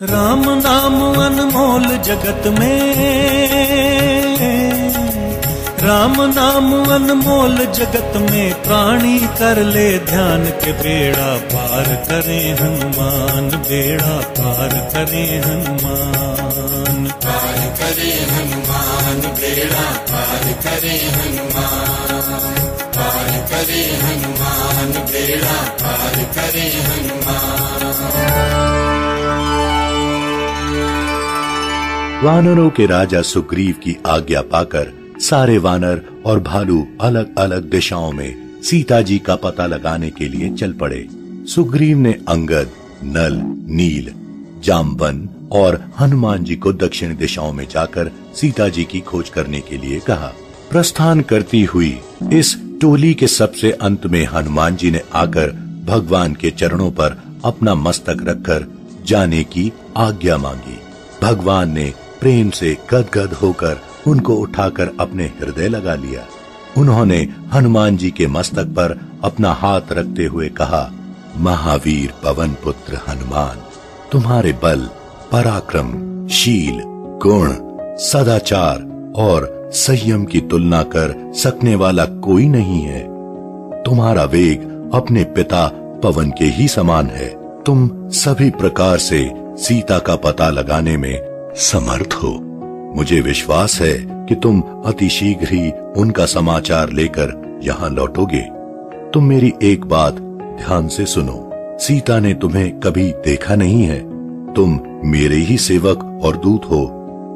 राम नाम अनमोल जगत में, राम नाम अनमोल जगत में, प्राणी कर ले ध्यान के बेड़ा पार करे हनुमान, बेड़ा पार करे हनुमान, पार करे हनुमान, बेड़ा पार करे हनुमान, पार करे हनुमान, बेड़ा पार करे हनुमान। वानरों के राजा सुग्रीव की आज्ञा पाकर सारे वानर और भालू अलग अलग दिशाओं में सीता जी का पता लगाने के लिए चल पड़े। सुग्रीव ने अंगद, नल, नील, जामवन और हनुमान जी को दक्षिण दिशाओं में जाकर सीता जी की खोज करने के लिए कहा। प्रस्थान करती हुई इस टोली के सबसे अंत में हनुमान जी ने आकर भगवान के चरणों पर अपना मस्तक रखकर जाने की आज्ञा मांगी। भगवान ने प्रेम से गदगद होकर उनको उठाकर अपने हृदय लगा लिया। उन्होंने हनुमान जी के मस्तक पर अपना हाथ रखते हुए कहा, महावीर पवन पुत्र हनुमान, तुम्हारे बल, पराक्रम, शील, गुण, सदाचार और संयम की तुलना कर सकने वाला कोई नहीं है। तुम्हारा वेग अपने पिता पवन के ही समान है। तुम सभी प्रकार से सीता का पता लगाने में समर्थ हो। मुझे विश्वास है कि तुम अतिशीघ्र ही उनका समाचार लेकर यहाँ लौटोगे। तुम मेरी एक बात ध्यान से सुनो। सीता ने तुम्हें कभी देखा नहीं है। तुम मेरे ही सेवक और दूत हो।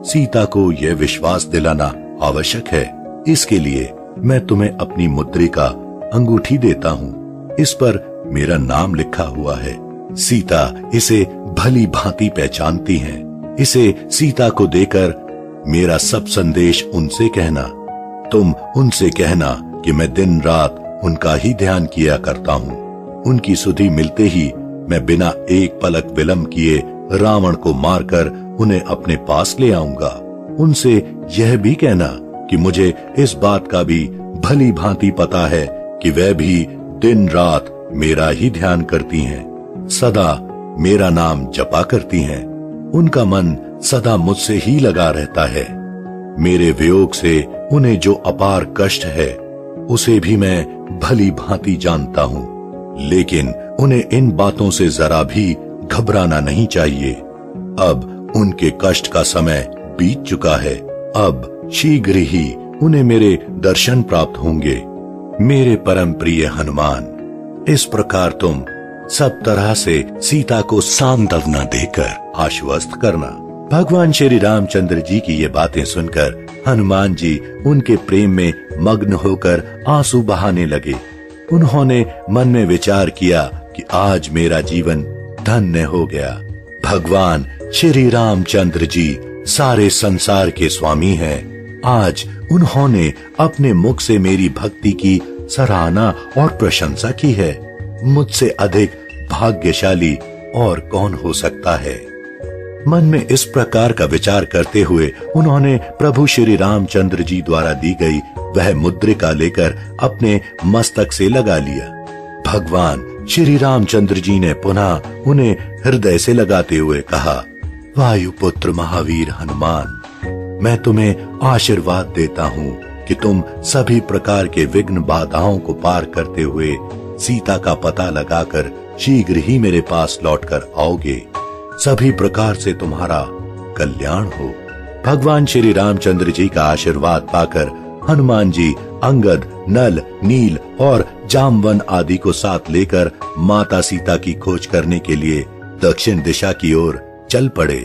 सीता को यह विश्वास दिलाना आवश्यक है। इसके लिए मैं तुम्हें अपनी मुद्रिका अंगूठी देता हूँ। इस पर मेरा नाम लिखा हुआ है। सीता इसे भली भांति पहचानती हैं। इसे सीता को देकर मेरा सब संदेश उनसे कहना। तुम उनसे कहना कि मैं दिन रात उनका ही ध्यान किया करता हूँ। उनकी सुधि मिलते ही मैं बिना एक पलक विलंब किए रावण को मारकर उन्हें अपने पास ले आऊंगा। उनसे यह भी कहना कि मुझे इस बात का भी भली भांति पता है कि वह भी दिन रात मेरा ही ध्यान करती हैं, सदा मेरा नाम जपा करती हैं। उनका मन सदा मुझसे ही लगा रहता है। मेरे वियोग से उन्हें जो अपार कष्ट है उसे भी मैं भली भांति जानता हूँ, लेकिन उन्हें इन बातों से जरा भी घबराना नहीं चाहिए। अब उनके कष्ट का समय बीत चुका है। अब शीघ्र ही उन्हें मेरे दर्शन प्राप्त होंगे। मेरे परम प्रिय हनुमान, इस प्रकार तुम सब तरह से सीता को सांत्वना देकर आश्वस्त करना। भगवान श्री रामचंद्र जी की ये बातें सुनकर हनुमान जी उनके प्रेम में मग्न होकर आंसू बहाने लगे। उन्होंने मन में विचार किया कि आज मेरा जीवन धन्य हो गया। भगवान श्री रामचंद्र जी सारे संसार के स्वामी हैं। आज उन्होंने अपने मुख से मेरी भक्ति की सराहना और प्रशंसा की है। मुझसे अधिक भाग्यशाली और कौन हो सकता है। मन में इस प्रकार का विचार करते हुए उन्होंने प्रभु श्री रामचंद्र जी द्वारा दी गई वह मुद्रिका लेकर अपने मस्तक से लगा लिया। भगवान श्री रामचंद्र जी ने पुनः उन्हें हृदय से लगाते हुए कहा, वायुपुत्र महावीर हनुमान, मैं तुम्हें आशीर्वाद देता हूँ कि तुम सभी प्रकार के विघ्न बाधाओं को पार करते हुए सीता का पता लगाकर शीघ्र ही मेरे पास लौटकर आओगे। सभी प्रकार से तुम्हारा कल्याण हो। भगवान श्री रामचंद्र जी का आशीर्वाद पाकर हनुमान जी अंगद, नल, नील और जामवन आदि को साथ लेकर माता सीता की खोज करने के लिए दक्षिण दिशा की ओर चल पड़े।